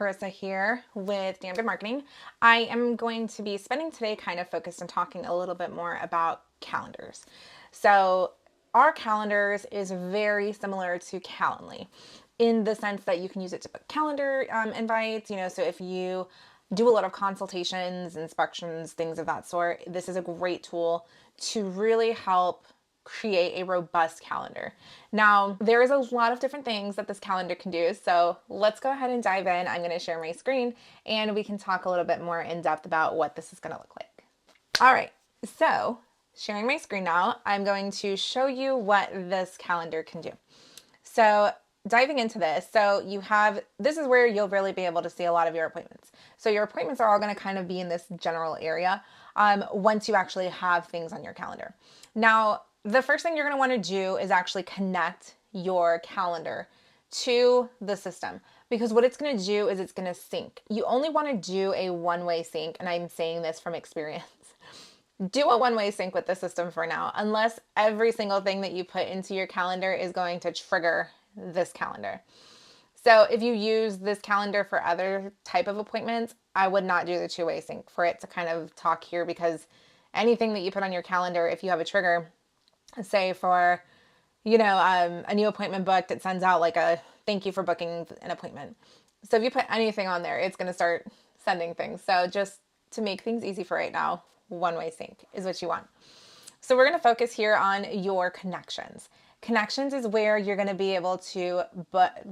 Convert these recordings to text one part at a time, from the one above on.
Carissa here with Damn Good Marketing. I am going to be spending today kind of focused on talking a little bit more about calendars. So our calendars is very similar to Calendly in the sense that you can use it to book calendar invites, so if you do a lot of consultations, inspections, things of that sort, this is a great tool to really help create a robust calendar. Now, there is a lot of different things that this calendar can do, so let's go ahead and dive in. I'm going to share my screen and we can talk a little bit more in depth about what this is going to look like. All right, so sharing my screen now, I'm going to show you what this calendar can do. So diving into this, this is where you'll really be able to see a lot of your appointments. So your appointments are all going to kind of be in this general area once you actually have things on your calendar. Now, the first thing you're going to want to do is actually connect your calendar to the system, because what it's going to do is it's going to sync. You only want to do a one-way sync, and I'm saying this from experience. Do a one-way sync with the system for now, unless every single thing that you put into your calendar is going to trigger this calendar. So if you use this calendar for other type of appointments, I would not do the two-way sync for it to kind of talk here, because anything that you put on your calendar, if you have a trigger, say for, a new appointment booked, it sends out like a thank you for booking an appointment. So if you put anything on there, it's going to start sending things. So just to make things easy for right now, one-way sync is what you want. So we're going to focus here on your connections. Connections is where you're going to be able to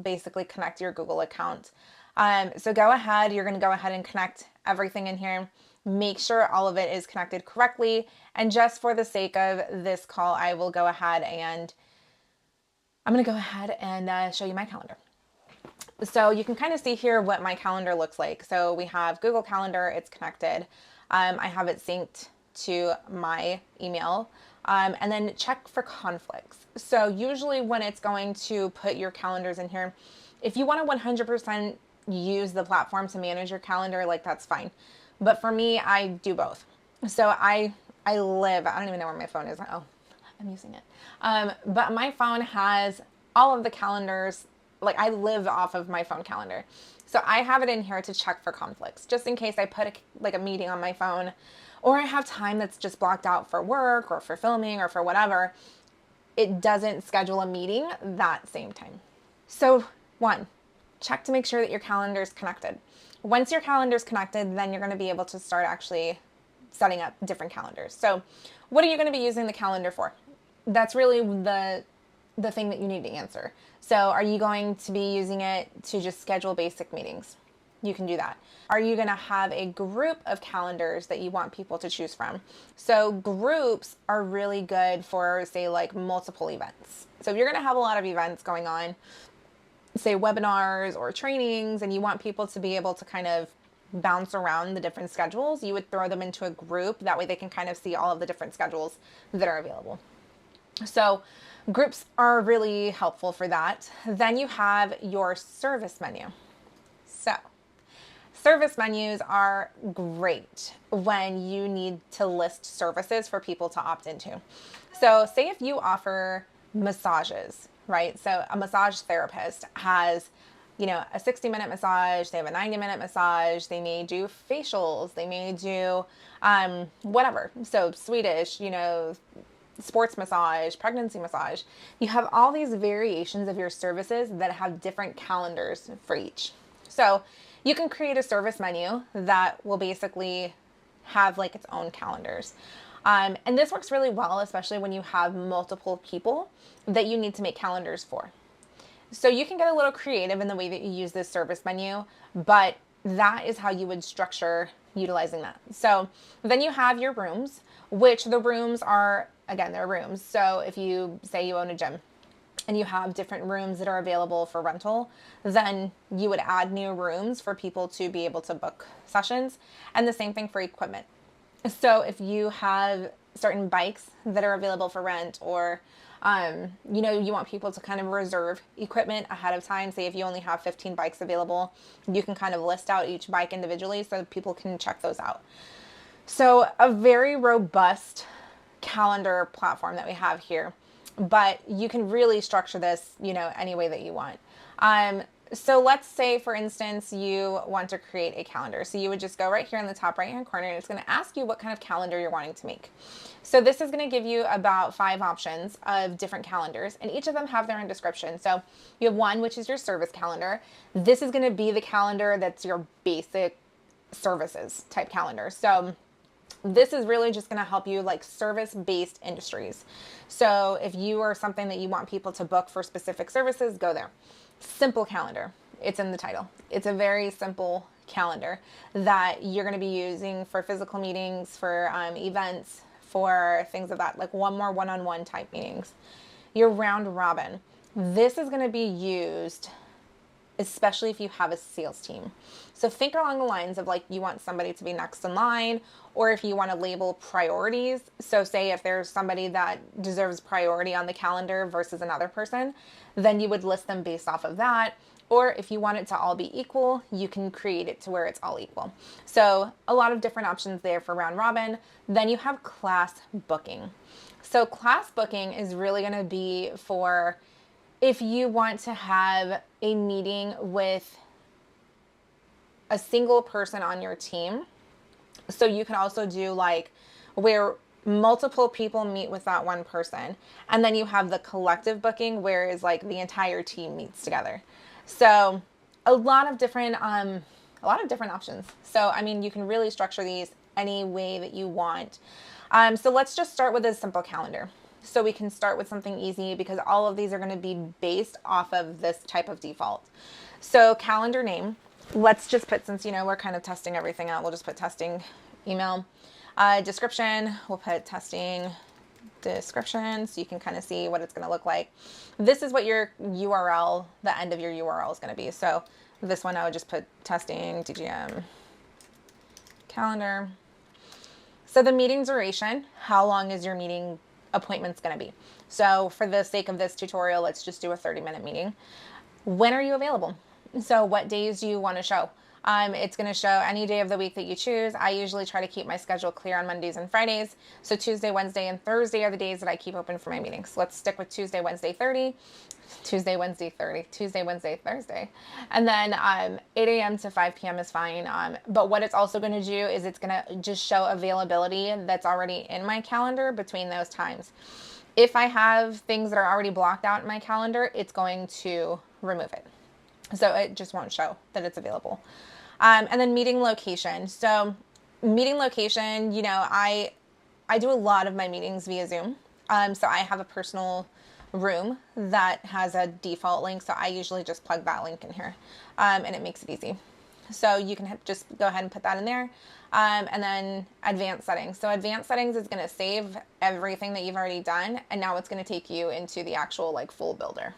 basically connect your Google account. So you're going to go ahead and connect everything in here. Make sure all of it is connected correctly. And just for the sake of this call, I'm going to go ahead and show you my calendar. So you can kind of see here what my calendar looks like. So we have Google Calendar, it's connected. I have it synced to my email. And then check for conflicts. So usually when it's going to put your calendars in here, if you want to 100% use the platform to manage your calendar, that's fine. But for me, I do both. So I don't even know where my phone is. Oh, I'm using it. But my phone has all of the calendars. I live off of my phone calendar. So I have it in here to check for conflicts, just in case I put a meeting on my phone, or I have time that's just blocked out for work or for filming or for whatever. It doesn't schedule a meeting that same time. So 1, check to make sure that your calendar is connected. Once your calendar is connected, then you're going to be able to start actually setting up different calendars. So what are you going to be using the calendar for? That's really the thing that you need to answer. So are you going to be using it to just schedule basic meetings? You can do that. Are you going to have a group of calendars that you want people to choose from? So groups are really good for, say, multiple events. So if you're going to have a lot of events going on, say webinars or trainings, and you want people to be able to kind of bounce around the different schedules, you would throw them into a group. That way they can kind of see all of the different schedules that are available. So groups are really helpful for that. Then you have your service menu. So service menus are great when you need to list services for people to opt into. So say if you offer massages, right? So a massage therapist has, a 60-minute massage, they have a 90-minute massage, they may do facials, they may do whatever. So Swedish, sports massage, pregnancy massage. You have all these variations of your services that have different calendars for each. So you can create a service menu that will basically have its own calendars. And this works really well, especially when you have multiple people that you need to make calendars for. So you can get a little creative in the way that you use this service menu, but that is how you would structure utilizing that. So then you have your rooms, which the rooms are, again, they're rooms. So if you say you own a gym and you have different rooms that are available for rental, then you would add new rooms for people to be able to book sessions. And the same thing for equipment. So if you have certain bikes that are available for rent, or you want people to kind of reserve equipment ahead of time. Say if you only have 15 bikes available, you can kind of list out each bike individually so people can check those out. So a very robust calendar platform that we have here, but you can really structure this, any way that you want. So let's say, for instance, you want to create a calendar. So you would just go right here in the top right hand corner, and it's going to ask you what kind of calendar you're wanting to make. So this is going to give you about 5 options of different calendars, and each of them have their own description. So you have one, which is your service calendar. This is going to be the calendar that's your basic services type calendar. So this is really just going to help you like service-based industries. So if you are something that you want people to book for specific services, go there. Simple calendar. It's in the title. It's a very simple calendar that you're going to be using for physical meetings, for events, for things of that, like more one-on-one type meetings. Your round robin. This is going to be used especially if you have a sales team. So think along the lines of like you want somebody to be next in line, or if you want to label priorities. So say if there's somebody that deserves priority on the calendar versus another person, then you would list them based off of that. Or if you want it to all be equal, you can create it to where it's all equal. So a lot of different options there for round robin. Then you have class booking. So class booking is really going to be for if you want to have a meeting with a single person on your team. So you can also do like where multiple people meet with that one person. And then you have the collective booking, where is like the entire team meets together. So a lot of different options. So, I mean, you can really structure these any way that you want. So let's just start with a simple calendar. So we can start with something easy because all of these are going to be based off of this type of default. So calendar name, let's just put, since, you know, we're kind of testing everything out, we'll just put testing email. Description, we'll put testing description so you can kind of see what it's going to look like. This is what your URL, the end of your URL is going to be. So this one I would just put testing DGM calendar. So the meeting duration, how long is your meeting appointment's going to be? So for the sake of this tutorial, let's just do a 30-minute meeting. When are you available? So what days do you want to show? It's going to show any day of the week that you choose. I usually try to keep my schedule clear on Mondays and Fridays. So Tuesday, Wednesday, and Thursday are the days that I keep open for my meetings. Let's stick with Tuesday, Wednesday, 30. Tuesday, Wednesday, 30. Tuesday, Wednesday, Thursday. And then 8 a.m. to 5 p.m. is fine. But what it's also going to do is it's going to just show availability that's already in my calendar between those times. If I have things that are already blocked out in my calendar, it's going to remove it. So it just won't show that it's available. And then meeting location. So meeting location, you know, I do a lot of my meetings via Zoom. So I have a personal room that has a default link. So I usually just plug that link in here, and it makes it easy. So you can just go ahead and put that in there. And then advanced settings. So advanced settings is going to save everything that you've already done. And now it's going to take you into the actual like full builder.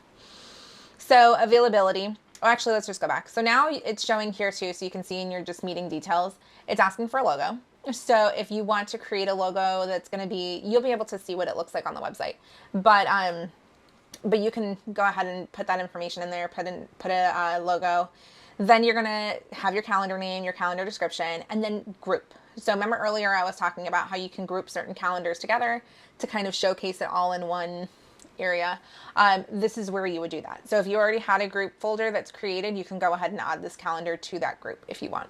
So availability. Oh, actually, let's just go back. So now it's showing here too, so you can see in your just meeting details, it's asking for a logo. So if you want to create a logo that's going to be, you'll be able to see what it looks like on the website. But you can go ahead and put that information in there, put a logo. Then you're going to have your calendar name, your calendar description, and then group. So remember earlier I was talking about how you can group certain calendars together to kind of showcase it all in one area. This is where you would do that. So if you already had a group folder that's created, you can go ahead and add this calendar to that group if you want.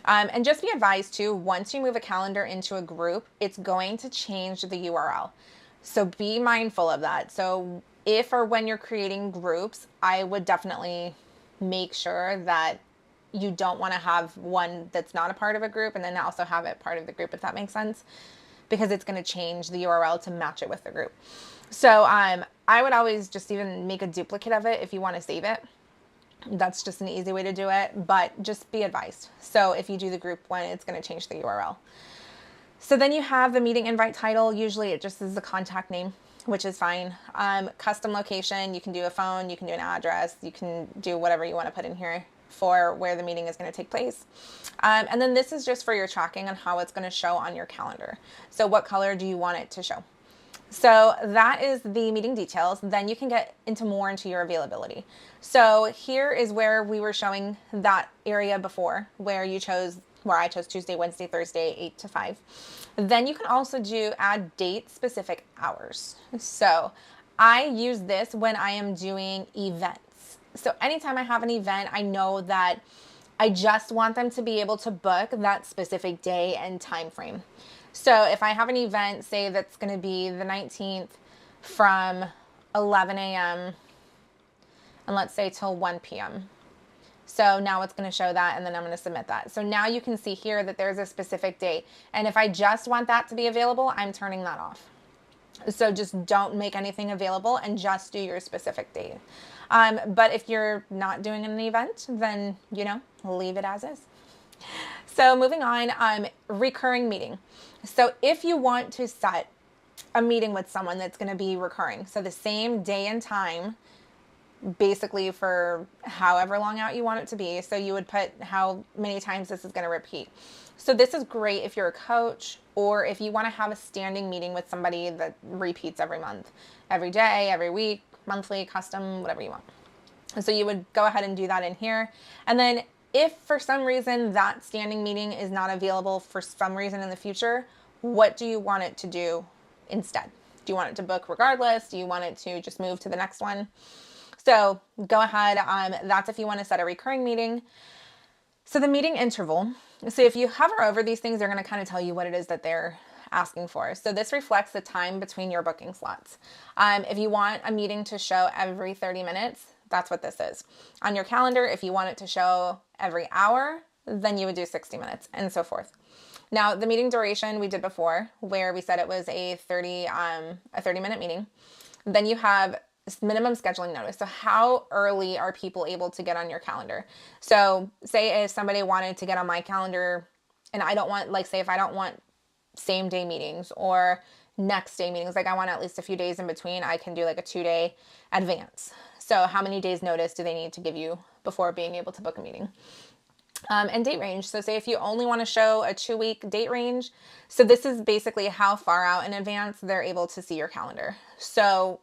And just be advised too, once you move a calendar into a group, it's going to change the URL. So be mindful of that. So if or when you're creating groups, I would definitely make sure that you don't want to have one that's not a part of a group and then also have it part of the group, if that makes sense, because it's going to change the URL to match it with the group. So I would always just even make a duplicate of it if you want to save it. That's just an easy way to do it, but just be advised. So if you do the group one, it's going to change the URL. So then you have the meeting invite title. Usually it just is the contact name, which is fine. Custom location, you can do a phone, you can do an address, you can do whatever you want to put in here for where the meeting is going to take place. And then this is just for your tracking on how it's going to show on your calendar. So what color do you want it to show? So that is the meeting details. Then you can get into your availability. So here is where we were showing that area before where I chose Tuesday, Wednesday, Thursday, 8 to 5. Then you can also add date specific hours. So I use this when I am doing events. So anytime I have an event, I know that I just want them to be able to book that specific day and time frame. So if I have an event, say that's going to be the 19th from 11 a.m. and let's say till 1 p.m. So now it's going to show that, and then I'm going to submit that. So now you can see here that there's a specific date. And if I just want that to be available, I'm turning that off. So just don't make anything available and just do your specific date. But if you're not doing an event, then, leave it as is. So moving on, recurring meeting. So if you want to set a meeting with someone that's going to be recurring, so the same day and time, basically for however long out you want it to be. So you would put how many times this is going to repeat. So this is great if you're a coach or if you want to have a standing meeting with somebody that repeats every month, every day, every week, monthly, custom, whatever you want. So you would go ahead and do that in here. And then if for some reason that standing meeting is not available for some reason in the future, what do you want it to do instead? Do you want it to book regardless? Do you want it to just move to the next one? So go ahead. That's if you want to set a recurring meeting. So the meeting interval. So if you hover over these things, they're going to kind of tell you what it is that they're asking for. So this reflects the time between your booking slots. If you want a meeting to show every 30 minutes, that's what this is. On your calendar, if you want it to show every hour, then you would do 60 minutes and so forth. Now, the meeting duration we did before, where we said it was a 30-minute meeting. Then you have minimum scheduling notice. So how early are people able to get on your calendar? So say if somebody wanted to get on my calendar and I don't want, like say if I don't want same day meetings or next day meetings, like I want at least a few days in between, I can do like a 2-day advance. So how many days notice do they need to give you before being able to book a meeting? And date range. So say if you only want to show a 2-week date range, so this is basically how far out in advance they're able to see your calendar. So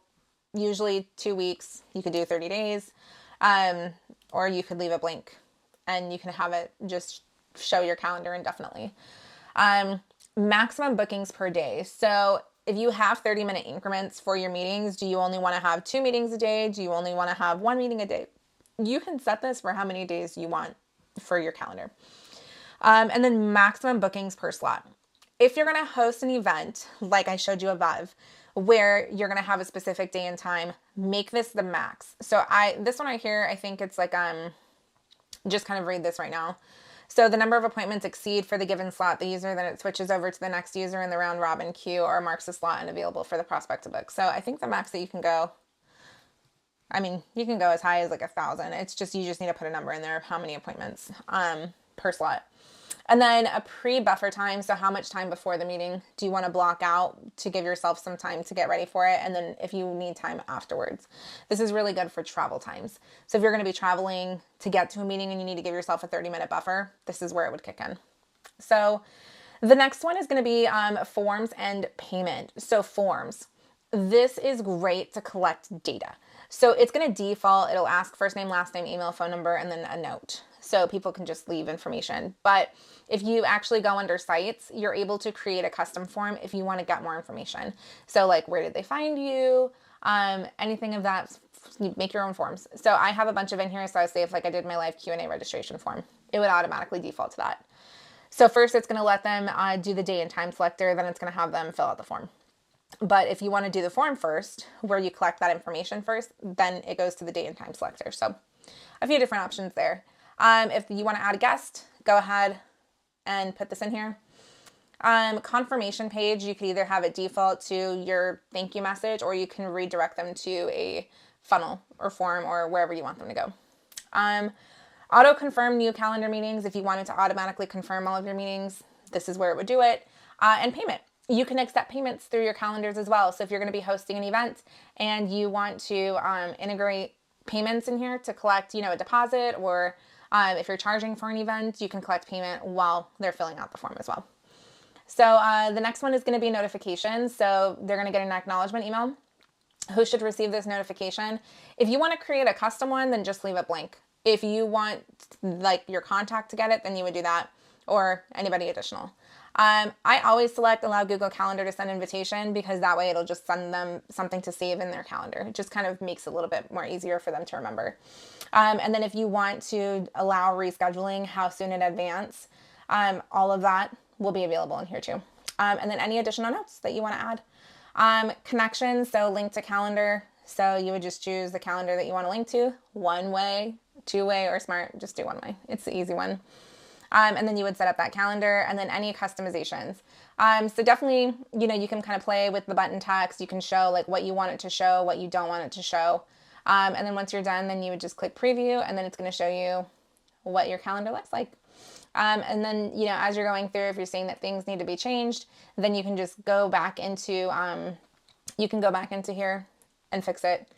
usually 2 weeks, you could do 30 days, or you could leave it blank and you can have it just show your calendar indefinitely. Maximum bookings per day. So if you have 30-minute increments for your meetings, do you only want to have 2 meetings a day? Do you only want to have 1 meeting a day? You can set this for how many days you want for your calendar. And then maximum bookings per slot. If you're going to host an event, like I showed you above, where you're going to have a specific day and time, make this the max. So this one right here, I think it's like, just kind of read this right now. So the number of appointments exceed for the given slot, the user, then it switches over to the next user in the round robin queue or marks the slot unavailable for the prospect to book. So I think the max that you can go, you can go as high as like 1,000. It's just, you just need to put a number in there of how many appointments, per slot. And then a pre-buffer time. So how much time before the meeting do you want to block out to give yourself some time to get ready for it? And then if you need time afterwards, this is really good for travel times. So if you're going to be traveling to get to a meeting and you need to give yourself a 30-minute buffer, this is where it would kick in. So the next one is going to be forms and payment. So forms. This is great to collect data. So it's going to default. It'll ask first name, last name, email, phone number, and then a note. So people can just leave information. But if you actually go under sites, you're able to create a custom form if you want to get more information. So like, where did they find you? Anything of that, make your own forms. So I have a bunch of in here. So I say if like I did my live Q&A registration form, it would automatically default to that. So first it's going to let them do the date and time selector. Then it's going to have them fill out the form. But if you want to do the form first, where you collect that information first, then it goes to the date and time selector. So a few different options there. If you want to add a guest, go ahead and put this in here. Confirmation page, you could either have it default to your thank you message, or you can redirect them to a funnel or form or wherever you want them to go. Auto confirm new calendar meetings. If you wanted to automatically confirm all of your meetings, this is where it would do it. And payment. You can accept payments through your calendars as well. So if you're going to be hosting an event and you want to integrate payments in here to collect, a deposit, or if you're charging for an event, you can collect payment while they're filling out the form as well. So the next one is going to be notifications. So they're going to get an acknowledgement email. Who should receive this notification? If you want to create a custom one, then just leave it blank. If you want like your contact to get it, then you would do that. or anybody additional. I always select allow Google Calendar to send invitation because that way it'll just send them something to save in their calendar. It just kind of makes it a little bit more easier for them to remember. And then if you want to allow rescheduling, how soon in advance, all of that will be available in here too. And then any additional notes that you want to add. Connections, so link to calendar. So you would just choose the calendar that you want to link to, one way, two way, or smart, just do one way. It's the easy one. And then you would set up that calendar and then any customizations. So definitely, you can kind of play with the button text. You can show like what you want it to show, what you don't want it to show. And then once you're done, then you would just click preview and then it's going to show you what your calendar looks like. And then, as you're going through, if you're seeing that things need to be changed, then you can just go back into, here and fix it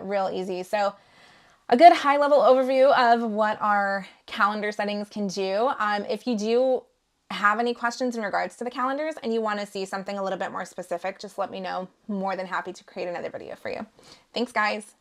real easy. So a good high level overview of what our calendar settings can do. If you do have any questions in regards to the calendars and you want to see something a little bit more specific, just let me know. More than happy to create another video for you. Thanks, guys.